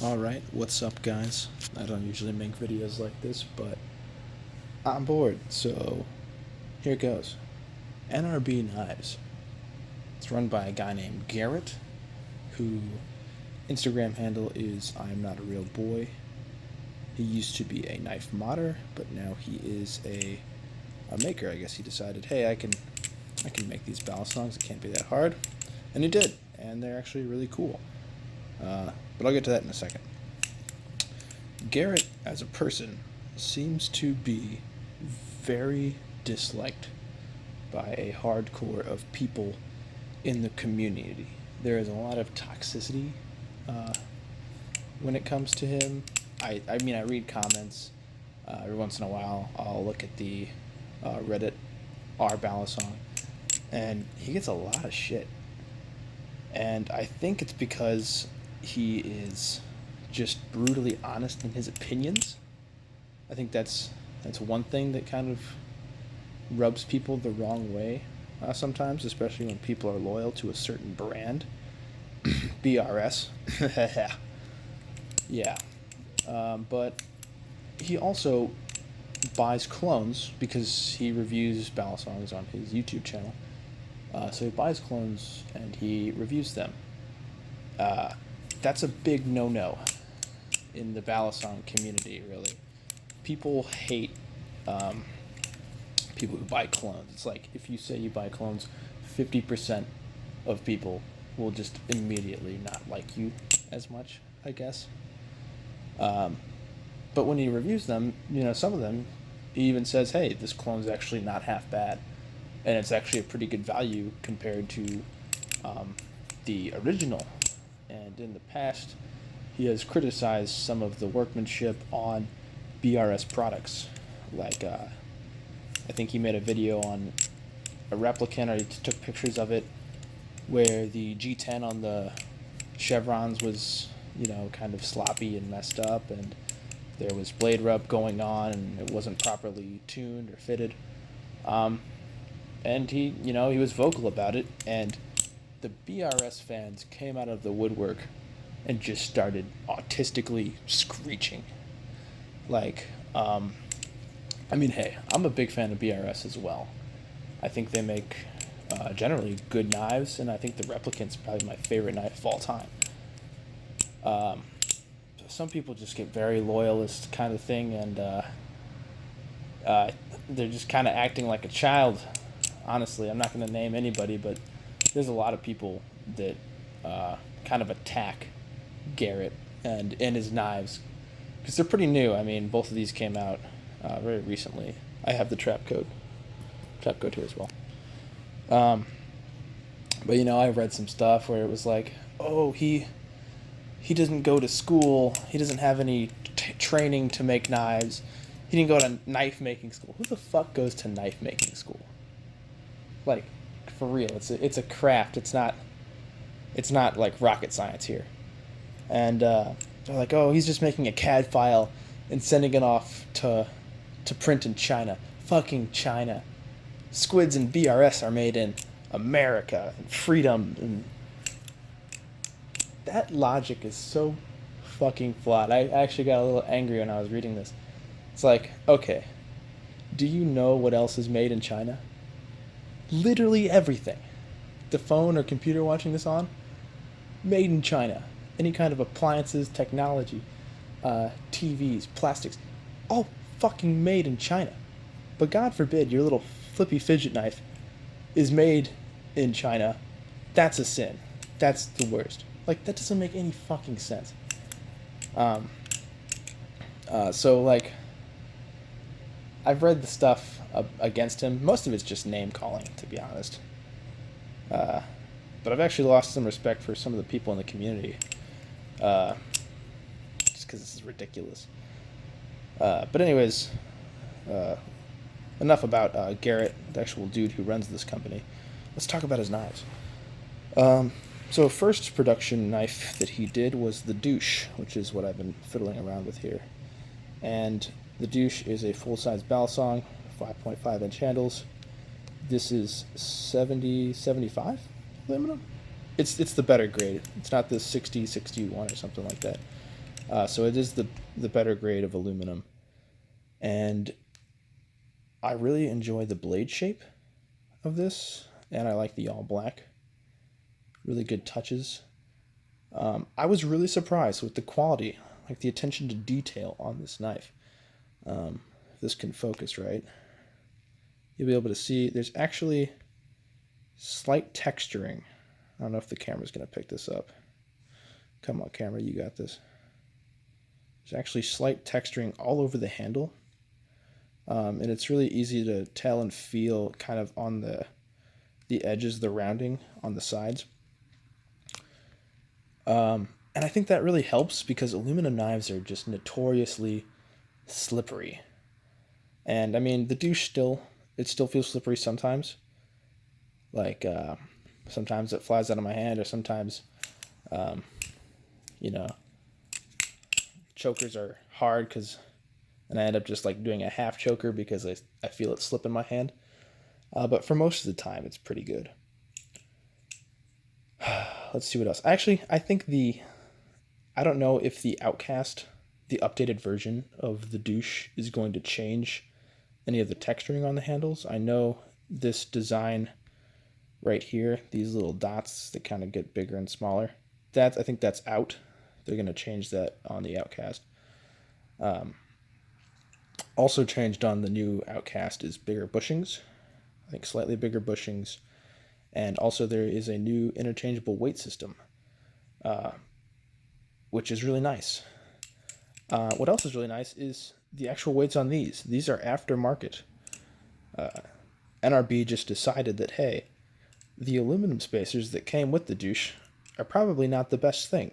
Alright, what's up guys? I don't usually make videos like this, but I'm bored, so here goes. NRB Knives. It's run by a guy named Garrett, who Instagram handle is I'm not a real boy. He used to be a knife modder, but now he is a maker. I guess he decided, hey, I can make these balisongs, it can't be that hard. And he did, and they're actually really cool. But I'll get to that in a second. Garrett, as a person, seems to be very disliked by a hardcore of people in the community. There is a lot of toxicity when it comes to him. I mean, I read comments every once in a while. I'll look at the Reddit r balisong, and he gets a lot of shit. And I think it's because he is just brutally honest in his opinions. I think that's one thing that kind of rubs people the wrong way sometimes, especially when people are loyal to a certain brand. BRS. Yeah. But he also buys clones because he reviews balisongs on his YouTube channel. So he buys clones and he reviews them. That's a big no-no in the balisong community, really. People hate people who buy clones. It's like if you say you buy clones, 50% of people will just immediately not like you as much, I guess. But when he reviews them, some of them, he even says, hey, this clone's actually not half bad. And it's actually a pretty good value compared to the original. And in the past, he has criticized some of the workmanship on BRS products. Like, I think he made a video on a replicant, or he took pictures of it, where the G10 on the chevrons was, kind of sloppy and messed up, and there was blade rub going on, and it wasn't properly tuned or fitted. And he was vocal about it, and the BRS fans came out of the woodwork and just started autistically screeching. Like, hey, I'm a big fan of BRS as well. I think they make generally good knives, and I think the Replicant's probably my favorite knife of all time. Some people just get very loyalist kind of thing, and they're just kind of acting like a child. Honestly, I'm not going to name anybody, but there's a lot of people that kind of attack Garrett and his knives because they're pretty new. I mean, both of these came out very recently. I have the Trapcode here as well. But I read some stuff where it was like, oh, he doesn't go to school. He doesn't have any training to make knives. He didn't go to knife making school. Who the fuck goes to knife making school? Like, for real, it's a craft. It's not like rocket science here. And they're like, oh, he's just making a CAD file and sending it off to print in China. Fucking China. Squids and BRS are made in America and freedom. And that logic is so fucking flawed. I actually got a little angry when I was reading this. It's like, okay, do you know what else is made in China? Literally everything. The phone or computer watching this on, made in China. Any kind of appliances, technology, TVs, plastics, all fucking made in China. But God forbid your little flippy fidget knife is made in China. That's a sin. That's the worst. Like, that doesn't make any fucking sense. So, like, I've read the stuff against him. Most of it's just name calling, to be honest. But I've actually lost some respect for some of the people in the community. Just because this is ridiculous. But anyways, enough about Garrett, the actual dude who runs this company. Let's talk about his knives. So first production knife that he did was the Douche, which is what I've been fiddling around with here. And the Douche is a full-size balisong, 5.5 inch handles. This is 70-75 aluminum. It's the better grade. It's not the 60-61 or something like that. So it is the better grade of aluminum, and I really enjoy the blade shape of this, and I like the all black. Really good touches. I was really surprised with the quality, like the attention to detail on this knife. If this can focus right, you'll be able to see there's actually slight texturing. I don't know if the camera's going to pick this up. Come on, camera, you got this. There's actually slight texturing all over the handle. And it's really easy to tell and feel kind of on the edges, the rounding on the sides. And I think that really helps because aluminum knives are just notoriously slippery. And I mean, the Douche still feels slippery sometimes. Like, sometimes it flies out of my hand, or sometimes, you know, chokers are hard and I end up just like doing a half choker because I feel it slip in my hand. But for most of the time, it's pretty good. Let's see what else. Actually, I think I don't know if the Outcast, the updated version of the Douche, is going to change any of the texturing on the handles. I know this design right here, these little dots that kind of get bigger and smaller, I think that's out. They're going to change that on the Outcast. Also changed on the new Outcast is bigger bushings. I think slightly bigger bushings. And also there is a new interchangeable weight system, which is really nice. What else is really nice is the actual weights on these. These are aftermarket. NRB just decided that, hey, the aluminum spacers that came with the Douche are probably not the best thing.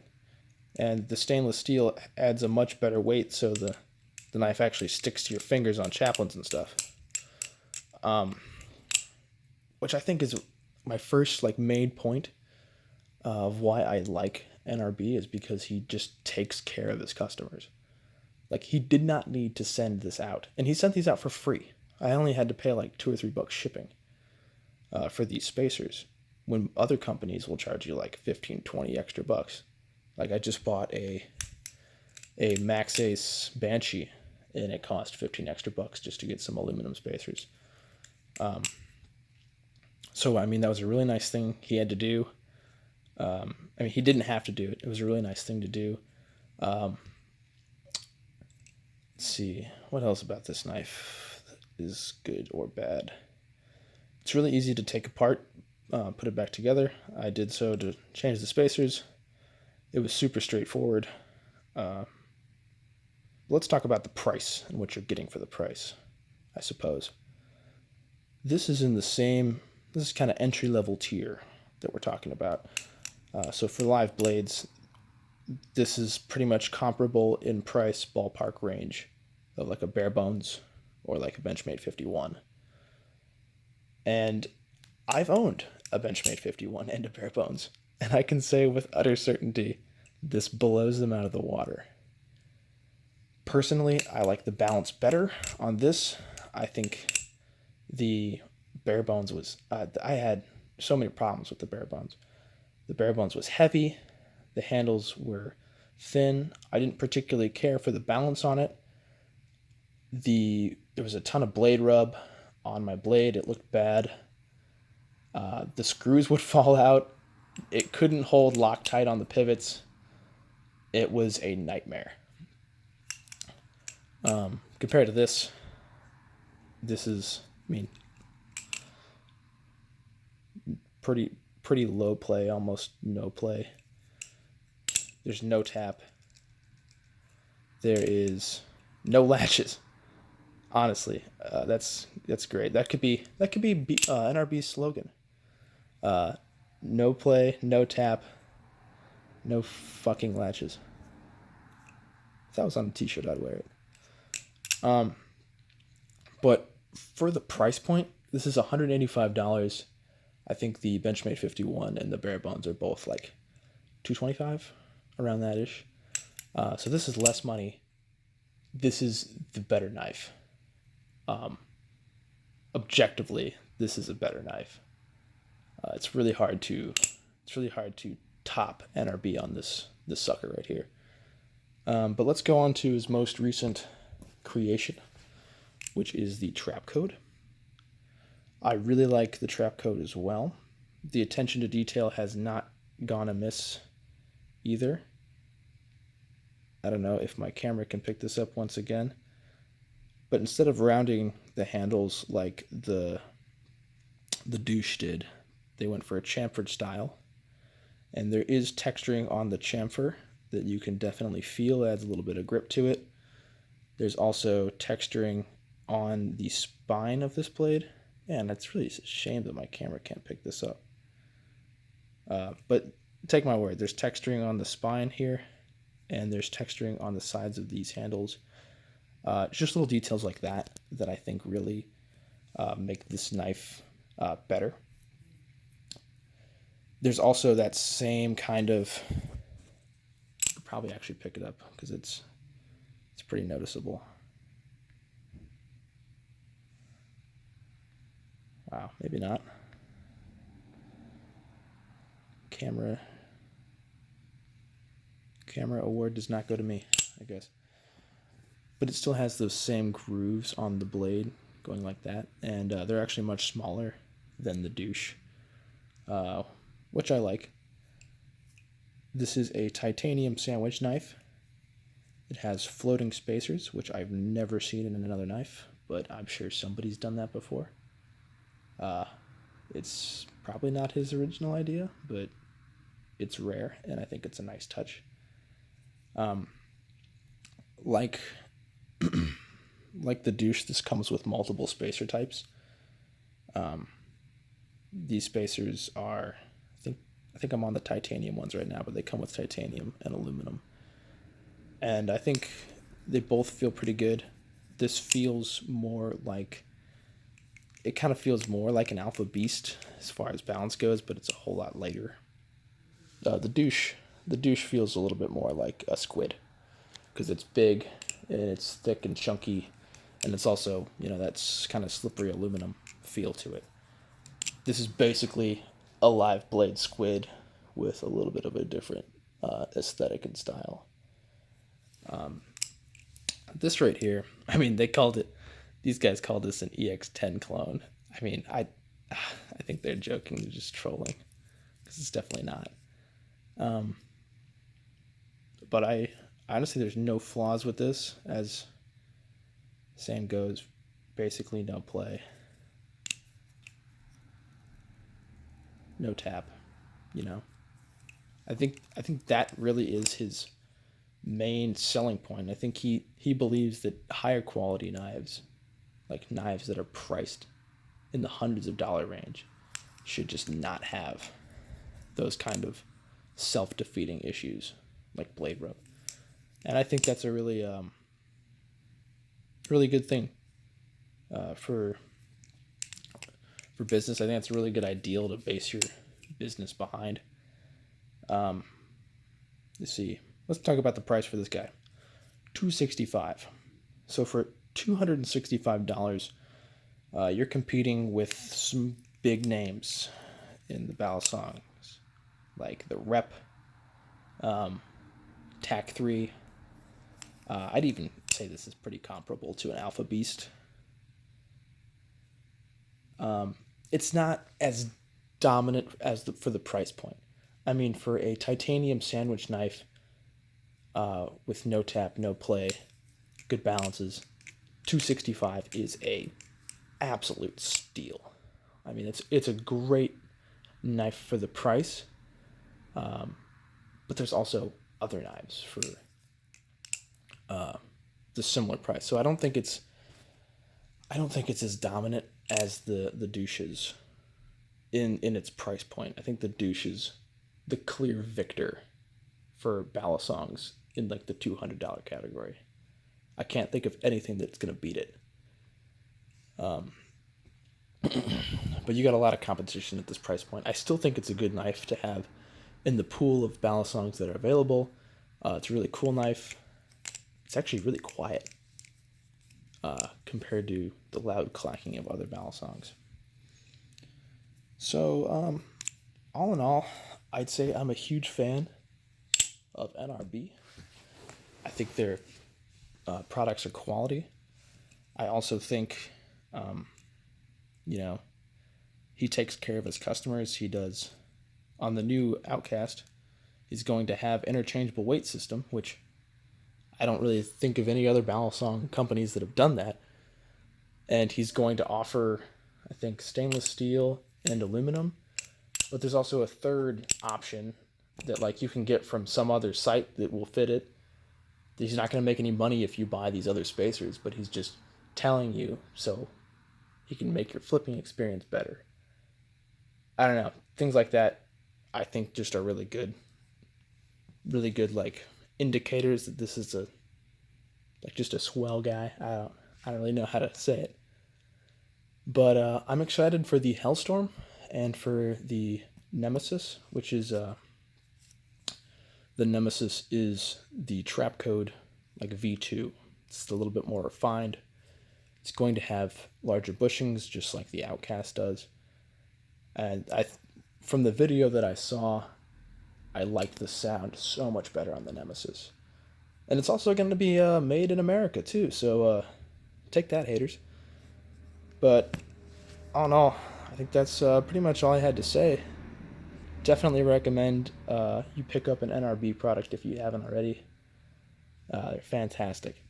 And the stainless steel adds a much better weight, so the knife actually sticks to your fingers on chaplains and stuff. Which I think is my first like main point of why I like NRB, is because he just takes care of his customers. Like, he did not need to send this out, and he sent these out for free. I only had to pay like $2 or $3 shipping for these spacers, when other companies will charge you like 15, 20 extra bucks. Like, I just bought a Max Ace Banshee, and it cost 15 extra bucks just to get some aluminum spacers. So, I mean, that was a really nice thing he had to do. I mean, he didn't have to do it. It was a really nice thing to do. Let's see. What else about this knife is good or bad? It's really easy to take apart, put it back together. I did so to change the spacers. It was super straightforward. Let's talk about the price and what you're getting for the price, I suppose. This is kind of entry-level tier that we're talking about. So for live blades, this is pretty much comparable in price ballpark range of like a bare bones or like a Benchmade 51. And I've owned a Benchmade 51 and a bare bones, and I can say with utter certainty, this blows them out of the water. Personally, I like the balance better on this. I think the bare bones was, I had so many problems with the bare bones. The bare bones was heavy. The handles were thin. I didn't particularly care for the balance on it. There was a ton of blade rub on my blade. It looked bad. The screws would fall out. It couldn't hold Loctite on the pivots. It was a nightmare. Compared to this is, I mean, pretty low play, almost no play. There's no tap. There is no latches. Honestly, that's great. That could be NRB's slogan. No play, no tap, no fucking latches. If that was on a t-shirt, I'd wear it. But for the price point, this is $185. I think the Benchmade 51 and the bare bones are both like $225, around that ish. So this is less money. This is the better knife. Objectively, this is a better knife. It's really hard to top NRB on this sucker right here. But let's go on to his most recent creation, which is the Trapcode. I really like the Trapcode as well. The attention to detail has not gone amiss either. I don't know if my camera can pick this up once again. But instead of rounding the handles like the Douche did, they went for a chamfered style. And there is texturing on the chamfer that you can definitely feel. It adds a little bit of grip to it. There's also texturing on the spine of this blade. And it's really a shame that my camera can't pick this up. But take my word, there's texturing on the spine here, and there's texturing on the sides of these handles. Just little details like that that I think really make this knife better. There's also that same kind of, I'll probably actually pick it up because it's pretty noticeable. Wow, maybe not. Camera award does not go to me, I guess. But it still has those same grooves on the blade going like that, and they're actually much smaller than the Douche, which I like. This is a titanium sandwich knife. It has floating spacers, which I've never seen in another knife, but I'm sure somebody's done that before. It's probably not his original idea, but it's rare, and I think it's a nice touch. Like the Douche, this comes with multiple spacer types. These spacers are, I think I'm on the titanium ones right now, but they come with titanium and aluminum. And I think they both feel pretty good. This feels more like, it kind of feels more like an Alpha Beast as far as balance goes, but it's a whole lot lighter. The Douche feels a little bit more like a squid because it's big and it's thick and chunky, and it's also, that's kind of slippery aluminum feel to it. This is basically a live blade squid with a little bit of a different aesthetic and style. This right here, these guys called this an EX10 clone. I think they're joking, they're just trolling, because it's definitely not. But I honestly, there's no flaws with this, as same goes, basically no play, no tap, I think that really is his main selling point. I think he believes that higher quality knives, like knives that are priced in the hundreds of dollar range, should just not have those kind of self-defeating issues like blade rub. And I think that's a really really good thing for business. I think that's a really good ideal to base your business behind. Let's see. Let's talk about the price for this guy. $265. So for $265, you're competing with some big names in the balisongs, like the Rep, TAC 3. I'd even say this is pretty comparable to an Alpha Beast. It's not as dominant as for the price point. For a titanium sandwich knife with no tap, no play, good balances, $265 is a absolute steal. It's a great knife for the price, but there's also other knives for the similar price. So I don't think it's as dominant as the Douche is in its price point. I think the Douche is the clear victor for balisongs in like the $200 category. I can't think of anything that's going to beat it. But you got a lot of competition at this price point. I still think it's a good knife to have in the pool of balisongs that are available. It's a really cool knife. It's actually really quiet compared to the loud clacking of other balisongs. So, all in all, I'd say I'm a huge fan of NRB. I think their products are quality. I also think, you know, he takes care of his customers. He does. On the new Outcast, he's going to have interchangeable weight system, which I don't really think of any other balisong companies that have done that. And he's going to offer, I think, stainless steel and aluminum. But there's also a third option that like you can get from some other site that will fit it. He's not going to make any money if you buy these other spacers, but he's just telling you so he can make your flipping experience better. I don't know. Things like that I think just are really good. Really good like indicators that this is a like just a swell guy. I don't really know how to say it. But I'm excited for the Hellstorm and for the Nemesis, which is the Nemesis is the Trapcode like V2. It's a little bit more refined. It's going to have larger bushings, just like the Outcast does. And from the video that I saw, I liked the sound so much better on the Nemesis. And it's also going to be made in America too, so take that, haters. But all in all, I think that's pretty much all I had to say. Definitely recommend you pick up an NRB product if you haven't already. They're fantastic.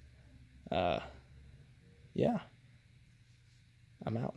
Yeah, I'm out.